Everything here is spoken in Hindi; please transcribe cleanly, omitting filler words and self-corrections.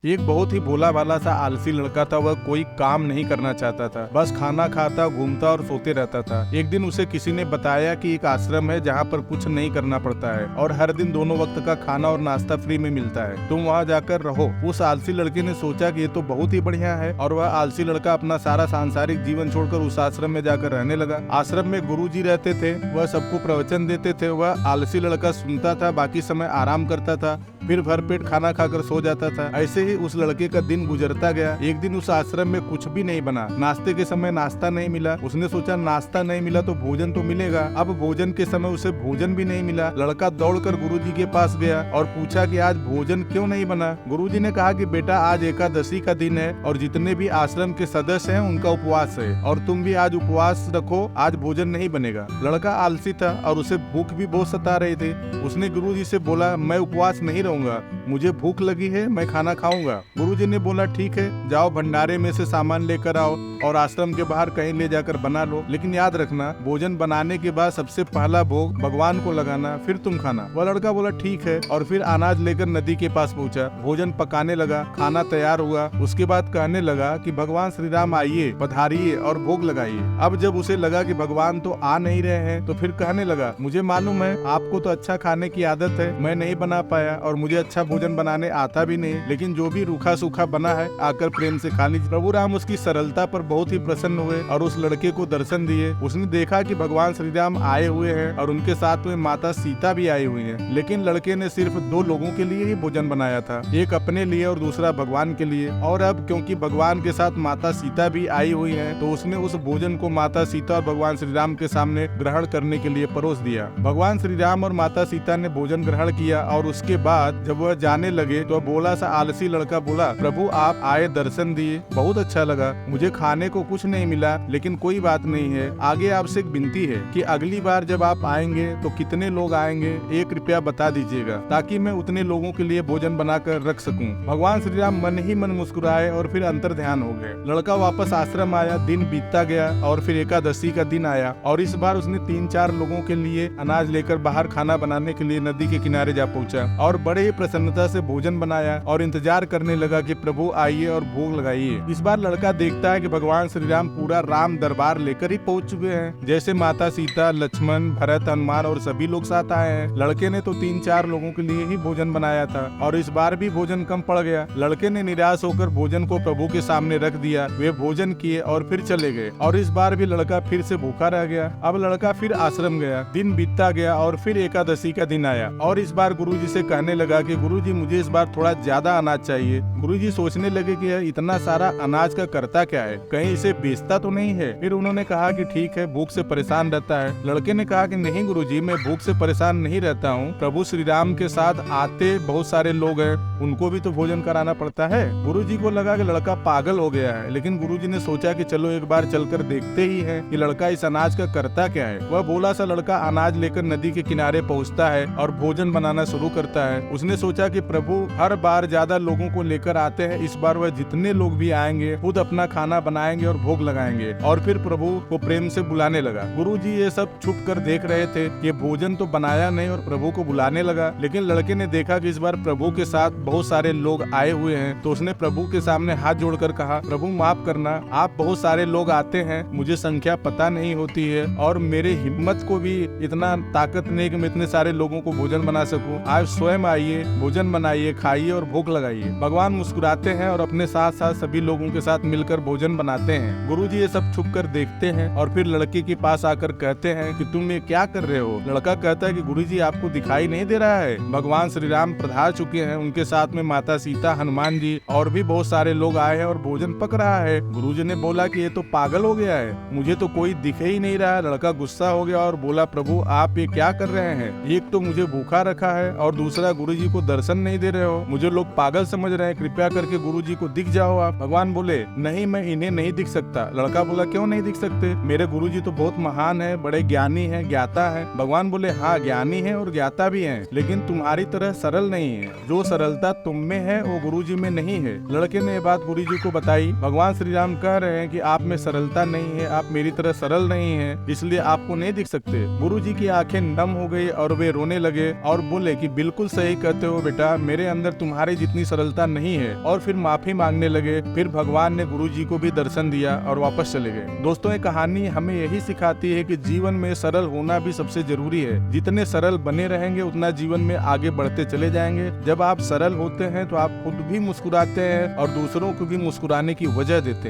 एक बहुत ही भोला भाला सा आलसी लड़का था। वह कोई काम नहीं करना चाहता था, बस खाना खाता, घूमता और सोते रहता था। एक दिन उसे किसी ने बताया कि एक आश्रम है जहाँ पर कुछ नहीं करना पड़ता है और हर दिन दोनों वक्त का खाना और नाश्ता फ्री में मिलता है, तुम वहाँ जाकर रहो। उस आलसी लड़के ने सोचा कि ये तो बहुत ही बढ़िया है और वह आलसी लड़का अपना सारा सांसारिक जीवन छोड़कर उस आश्रम में जाकर रहने लगा। आश्रम में गुरुजी रहते थे, वह सबको प्रवचन देते थे। वह आलसी लड़का सुनता था, बाकी समय आराम करता था, फिर भरपेट खाना खाकर सो जाता था। ऐसे ही उस लड़के का दिन गुजरता गया। एक दिन उस आश्रम में कुछ भी नहीं बना। नाश्ते के समय नाश्ता नहीं मिला। उसने सोचा नाश्ता नहीं मिला तो भोजन तो मिलेगा। अब भोजन के समय उसे भोजन भी नहीं मिला। लड़का दौड़कर गुरुजी के पास गया और पूछा कि आज भोजन क्यों नहीं बना। गुरुजी ने कहा कि बेटा आज एकादशी का दिन है और जितने भी आश्रम के सदस्य हैं उनका उपवास है और तुम भी आज उपवास रखो, आज भोजन नहीं बनेगा। लड़का आलसी था और उसे भूख भी बहुत सता रही थी। उसने गुरुजी से बोला मैं उपवास नहीं रहूंगा, मुझे भूख लगी है, मैं खाना खाऊंगा। गुरुजी ने बोला ठीक है, जाओ भंडारे में से सामान लेकर आओ और आश्रम के बाहर कहीं ले जाकर बना लो, लेकिन याद रखना भोजन बनाने के बाद सबसे पहला भोग भगवान को लगाना, फिर तुम खाना। वह लड़का बोला ठीक है और फिर अनाज लेकर नदी के पास पहुंचा। भोजन पकाने लगा, खाना तैयार हुआ। उसके बाद कहने लगा कि भगवान श्री राम आइए, पधारिए और भोग लगाइए। अब जब उसे लगा कि भगवान तो आ नहीं रहे हैं तो फिर कहने लगा मुझे मालूम है आपको तो अच्छा खाने की आदत है, मैं नहीं बना पाया और मुझे अच्छा भोजन बनाने आता भी नहीं, लेकिन जो भी रूखा सूखा बना है आकर प्रेम से खा लीजिए। प्रभु राम उसकी सरलता पर बहुत ही प्रसन्न हुए और उस लड़के को दर्शन दिए। उसने देखा कि भगवान श्री राम आए हुए हैं और उनके साथ में माता सीता भी आई हुई है, लेकिन लड़के ने सिर्फ दो लोगों के लिए ही भोजन बनाया था, एक अपने लिए और दूसरा भगवान के लिए। और अब क्योंकि भगवान के साथ माता सीता भी आई हुई है तो उसने उस भोजन को माता सीता और भगवान श्री राम के सामने ग्रहण करने के लिए परोस दिया। भगवान श्री राम और माता सीता ने भोजन ग्रहण किया और उसके बाद जब वह जाने लगे तो बोला सा आलसी लड़का बोला प्रभु आप आए, दर्शन दिए, बहुत अच्छा लगा, मुझे खाने को कुछ नहीं मिला, लेकिन कोई बात नहीं है, आगे आपसे एक विनती है कि अगली बार जब आप आएंगे तो कितने लोग आएंगे ये कृपया बता दीजिएगा ताकि मैं उतने लोगों के लिए भोजन बनाकर रख सकूं। भगवान श्री राम मन ही मन मुस्कुराए और फिर अंतर ध्यान हो गए। लड़का वापस आश्रम आया, दिन बीतता गया और फिर एकादशी का दिन आया और इस बार उसने 3-4 लोगों के लिए अनाज लेकर बाहर खाना बनाने के लिए नदी के किनारे जा पहुंचा और बड़े ही प्रसन्नता से भोजन बनाया और इंतजार करने लगा कि प्रभु आइए और भोग लगाइए। इस बार लड़का देखता है कि भगवान श्री राम पूरा राम दरबार लेकर ही पहुंच चुके हैं, जैसे माता सीता, लक्ष्मण, भरत, हनुमान और सभी लोग साथ आए हैं। लड़के ने तो 3-4 लोगों के लिए ही भोजन बनाया था और इस बार भी भोजन कम पड़ गया। लड़के ने निराश होकर भोजन को प्रभु के सामने रख दिया। वे भोजन किए और फिर चले गए और इस बार भी लड़का फिर से भूखा रह गया। अब लड़का फिर आश्रम गया, दिन बीतता गया और फिर एकादशी का दिन आया और इस बार गुरुजी से कहने लगा कि गुरुजी मुझे इस बार थोड़ा ज्यादा अनाज चाहिए। गुरुजी सोचने लगे कि यह इतना सारा अनाज का करता क्या है, कहीं इसे बेचता तो नहीं है। फिर उन्होंने कहा कि ठीक है, भूख से परेशान रहता है। लड़के ने कहा कि नहीं गुरुजी, मैं भूख से परेशान नहीं रहता हूँ, प्रभु श्री राम के साथ आते बहुत सारे लोग हैं, उनको भी तो भोजन कराना पड़ता है। गुरुजी को लगा कि लड़का पागल हो गया है, लेकिन गुरुजी ने सोचा कि चलो एक बार चलकर देखते ही है कि लड़का इस अनाज का करता क्या है। वह भोला सा लड़का अनाज लेकर नदी के किनारे पहुँचता है और भोजन बनाना शुरू करता है। उसने सोचा कि प्रभु हर बार ज्यादा लोगों को लेकर आते हैं, इस बार वह जितने लोग भी आएंगे खुद अपना खाना बनाएंगे और भोग लगाएंगे और फिर प्रभु को प्रेम से बुलाने लगा। गुरुजी ये सब छुप कर देख रहे थे कि भोजन तो बनाया नहीं और प्रभु को बुलाने लगा, लेकिन लड़के ने देखा कि इस बार प्रभु के साथ बहुत सारे लोग आए हुए हैं तो उसने प्रभु के सामने हाथ जोड़कर कहा प्रभु माफ करना, आप बहुत सारे लोग आते हैं, मुझे संख्या पता नहीं होती है और मेरे हिम्मत को भी इतना ताकत नहीं कि मैं इतने सारे लोगों को भोजन बना सकूं। आप स्वयं आइए, भोजन बनाइए, खाइए और भोग लगाइए। भगवान मुस्कुराते हैं और अपने साथ साथ सभी लोगों के साथ मिलकर भोजन बनाते हैं। गुरुजी ये सब छुप कर देखते हैं और फिर लड़के के पास आकर कहते हैं कि तुम ये क्या कर रहे हो। लड़का कहता है कि गुरुजी आपको दिखाई नहीं दे रहा है, भगवान श्री राम पधार चुके हैं, उनके साथ में माता सीता, हनुमान जी और भी बहुत सारे लोग आए हैं और भोजन पक रहा है। गुरुजी ने बोला कि ये तो पागल हो गया है, मुझे तो कोई दिखे ही नहीं रहा है। लड़का गुस्सा हो गया और बोला प्रभु आप ये क्या कर रहे हैं, एक तो मुझे भूखा रखा है और दूसरा गुरुजी को दर्शन नहीं दे रहे हो, मुझे लोग पागल समझ रहे हैं, कृपया करके गुरुजी को दिख जाओ आप। भगवान बोले नहीं, मैं इन्हें नहीं दिख सकता। लड़का बोला क्यों नहीं दिख सकते, मेरे गुरुजी तो बहुत महान है, बड़े ज्ञानी है, ज्ञाता है। भगवान बोले हाँ ज्ञानी है और ज्ञाता भी है, लेकिन तुम्हारी तरह सरल नहीं है, जो सरलता तुम में है वो गुरुजी में नहीं है। लड़के ने ये बात गुरुजी को बताई। भगवान श्री राम कह रहे हैं कि आप में सरलता नहीं है, आप मेरी तरह सरल नहीं है, इसलिए आपको नहीं दिख सकते। गुरुजी की आंखें नम हो गई और वे रोने लगे और बोले कि बिल्कुल सही कहते हो बेटा, मेरे अंदर तुम्हारी जितनी सरलता सरलता नहीं है और फिर माफी मांगने लगे। फिर भगवान ने गुरुजी को भी दर्शन दिया और वापस चले गए। दोस्तों, ये कहानी हमें यही सिखाती है कि जीवन में सरल होना भी सबसे जरूरी है। जितने सरल बने रहेंगे उतना जीवन में आगे बढ़ते चले जाएंगे। जब आप सरल होते हैं तो आप खुद भी मुस्कुराते हैं और दूसरों को भी मुस्कुराने की वजह देते हैं।